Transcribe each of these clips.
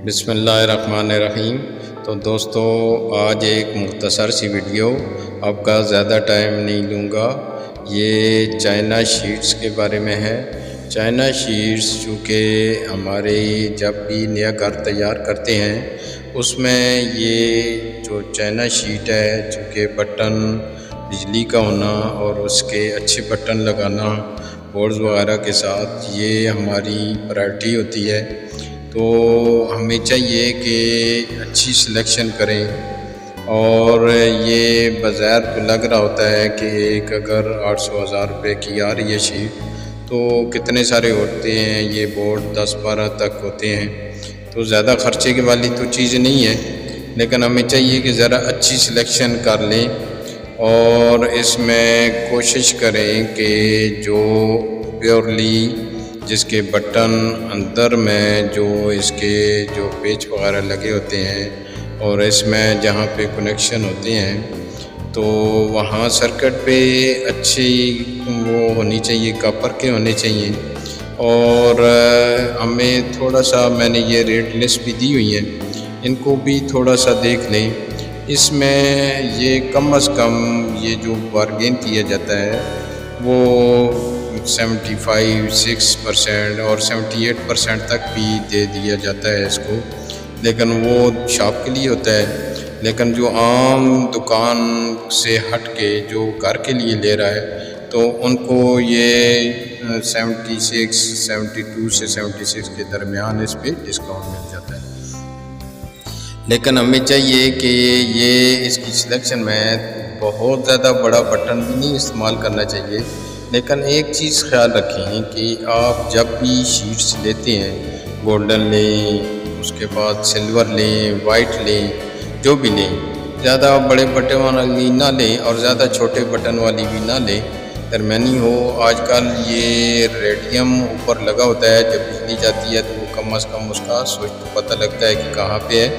بسم اللہ الرحمن الرحیم۔ تو دوستو، آج ایک مختصر سی ویڈیو، آپ کا زیادہ ٹائم نہیں لوں گا۔ یہ چائنا شیٹس کے بارے میں ہے۔ چائنا شیٹس چونکہ ہمارے جب بھی نیا گھر تیار کرتے ہیں اس میں یہ جو چائنا شیٹ ہے، چونکہ بٹن بجلی کا ہونا اور اس کے اچھے بٹن لگانا بورڈز وغیرہ کے ساتھ، یہ ہماری پرائرٹی ہوتی ہے۔ تو ہمیں چاہیے کہ اچھی سلیکشن کریں، اور یہ بظاہر تو لگ رہا ہوتا ہے کہ ایک اگر 800,000 روپے کی آ رہی ہے شیٹ تو کتنے سارے ہوتے ہیں، یہ بورڈ 10-12 تک ہوتے ہیں، تو زیادہ خرچے کی والی تو چیز نہیں ہے، لیکن ہمیں چاہیے کہ ذرا اچھی سلیکشن کر لیں اور اس میں کوشش کریں کہ جو پیورلی جس کے بٹن اندر میں جو اس کے جو پیچ وغیرہ لگے ہوتے ہیں اور اس میں جہاں پہ کنیکشن ہوتے ہیں تو وہاں سرکٹ پہ اچھی وہ ہونی چاہیے، کاپر کے ہونے چاہیے۔ اور ہمیں تھوڑا سا، میں نے یہ ریٹ لسٹ بھی دی ہوئی ہے، ان کو بھی تھوڑا سا دیکھ لیں۔ اس میں یہ کم از کم یہ جو بارگین کیا جاتا ہے وہ 75-6% اور 78% تک بھی دے دیا جاتا ہے اس کو، لیکن وہ شاپ کے لیے ہوتا ہے۔ لیکن جو عام دکان سے ہٹ کے جو گھر کے لیے لے رہا ہے تو ان کو یہ 72 سے 76 کے درمیان اس پہ ڈسکاؤنٹ مل جاتا ہے۔ لیکن ہمیں چاہیے کہ یہ اس کی سلیکشن میں بہت زیادہ بڑا بٹن بھی نہیں استعمال کرنا چاہیے، لیکن ایک چیز خیال رکھیں کہ آپ جب بھی شیٹس لیتے ہیں، گولڈن لیں، اس کے بعد سلور لیں، وائٹ لیں، جو بھی لیں، زیادہ بڑے بٹن والی نہ لیں اور زیادہ چھوٹے بٹن والی بھی نہ لیں، درمیانی ہو۔ آج کل یہ ریڈیم اوپر لگا ہوتا ہے، جب بجلی جاتی ہے تو وہ کم از کم اس کا سوئچ تو پتہ لگتا ہے کہ کہاں پہ ہے،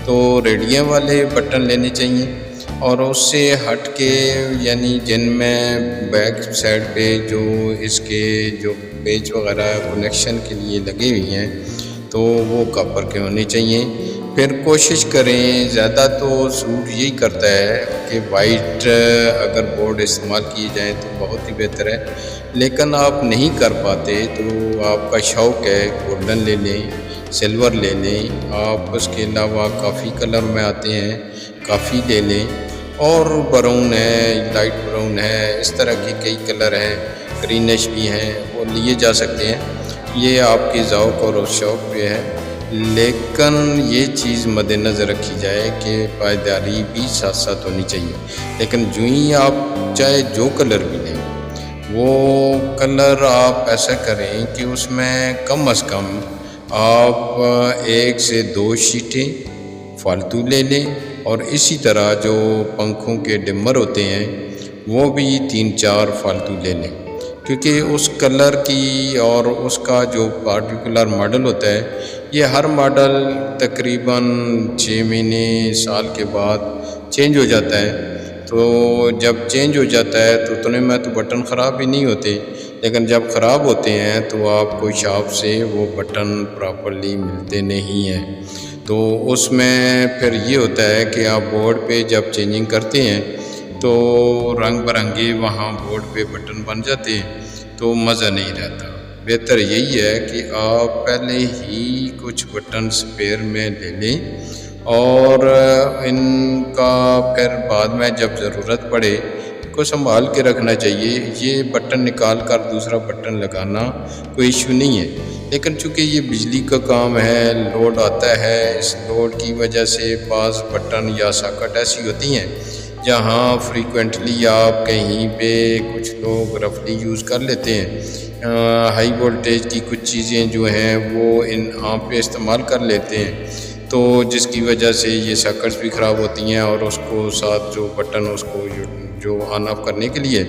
تو ریڈیم والے بٹن لینے چاہیے۔ اور اس سے ہٹ کے یعنی جن میں بیک سائڈ پہ جو اس کے جو پیچ وغیرہ کنیکشن کے لیے لگے ہوئی ہیں تو وہ کاپر کے ہونے چاہیے۔ پھر کوشش کریں، زیادہ تو سوٹ یہی کرتا ہے کہ وائٹ اگر بورڈ استعمال کیے جائیں تو بہت ہی بہتر ہے، لیکن آپ نہیں کر پاتے تو آپ کا شوق ہے گولڈن لے لیں، سلور لے لیں، آپ اس کے علاوہ کافی کلر میں آتے ہیں، کافی لے لیں، اور براؤن ہے، لائٹ براؤن ہے، اس طرح کے کئی کلر ہیں، گرینش بھی ہیں، وہ لیے جا سکتے ہیں۔ یہ آپ کے ذوق اور شوق پہ ہے، لیکن یہ چیز مد نظر رکھی جائے کہ پائیداری بھی ساتھ ساتھ ہونی چاہیے۔ لیکن جو ہی آپ چاہے جو کلر بھی لیں، وہ کلر آپ ایسا کریں کہ اس میں کم از کم آپ 1 سے 2 شیٹیں فالتو لے لیں، اور اسی طرح جو پنکھوں کے ڈمر ہوتے ہیں وہ بھی 3-4 فالتو لے لیں، کیونکہ اس کلر کی اور اس کا جو پارٹیکولر ماڈل ہوتا ہے، یہ ہر ماڈل تقریباً 6 مہینے سال کے بعد چینج ہو جاتا ہے۔ تو جب چینج ہو جاتا ہے تو اتنے میں تو بٹن خراب ہی نہیں ہوتے، لیکن جب خراب ہوتے ہیں تو آپ کو شاپ سے وہ بٹن پراپرلی ملتے نہیں ہیں۔ تو اس میں پھر یہ ہوتا ہے کہ آپ بورڈ پہ جب چینجنگ کرتے ہیں تو رنگ برنگے وہاں بورڈ پہ بٹن بن جاتے ہیں، تو مزہ نہیں رہتا۔ بہتر یہی ہے کہ آپ پہلے ہی کچھ بٹن سپیئر میں لے لیں، اور ان کا پھر بعد میں جب ضرورت پڑے کو سنبھال کے رکھنا چاہیے۔ یہ بٹن نکال کر دوسرا بٹن لگانا کوئی ایشو نہیں ہے، لیکن چونکہ یہ بجلی کا کام ہے، لوڈ آتا ہے، اس لوڈ کی وجہ سے بعض بٹن یا ساکٹ ایسی ہوتی ہیں جہاں فریکوینٹلی آپ کہیں پہ کچھ لوگ رفلی یوز کر لیتے ہیں، ہائی وولٹیج کی کچھ چیزیں جو ہیں وہ ان عام پہ استعمال کر لیتے ہیں، تو جس کی وجہ سے یہ ساکٹس بھی خراب ہوتی ہیں، اور اس کو ساتھ جو بٹن اس کو جو آن آف کرنے کے لیے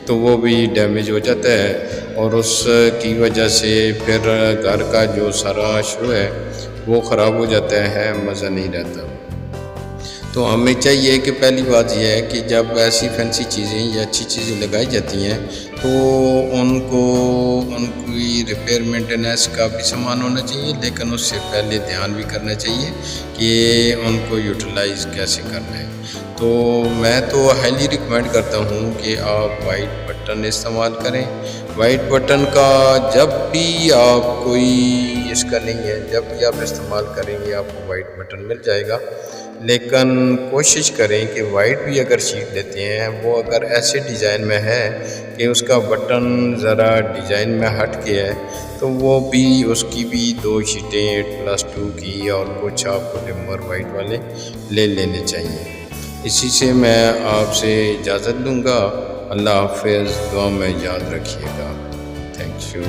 تو وہ بھی ڈیمیج ہو جاتا ہے، اور اس کی وجہ سے پھر گھر کا جو سارا شو ہے وہ خراب ہو جاتا ہے، مزہ نہیں رہتا۔ تو ہمیں چاہیے کہ پہلی بات یہ ہے کہ جب ایسی فینسی چیزیں یا اچھی چیزیں لگائی جاتی ہیں تو ان ان کی ریپیئر مینٹیننس کا بھی سامان ہونا چاہیے، لیکن اس سے پہلے دھیان بھی کرنا چاہیے کہ ان کو یوٹیلائز کیسے کرنا ہے۔ تو میں تو ہائیلی ریکمینڈ کرتا ہوں کہ آپ وائٹ بٹن استعمال کریں۔ وائٹ بٹن کا جب بھی آپ کوئی اس کا نہیں ہے، جب بھی آپ استعمال کریں گے آپ کو وائٹ بٹن مل جائے گا، لیکن کوشش کریں کہ وائٹ بھی اگر شیٹ لیتے ہیں وہ اگر ایسے ڈیزائن میں ہے کہ اس کا بٹن ذرا ڈیزائن میں ہٹ کے ہے تو وہ بھی اس کی بھی 2 شیٹیں 8+2 کی اور کچھ آپ کو ٹمبر وائٹ والے لے لینے چاہیے۔ اسی سے میں آپ سے اجازت لوں گا۔ اللہ حافظ، دعا میں یاد رکھیے گا۔ Thank you.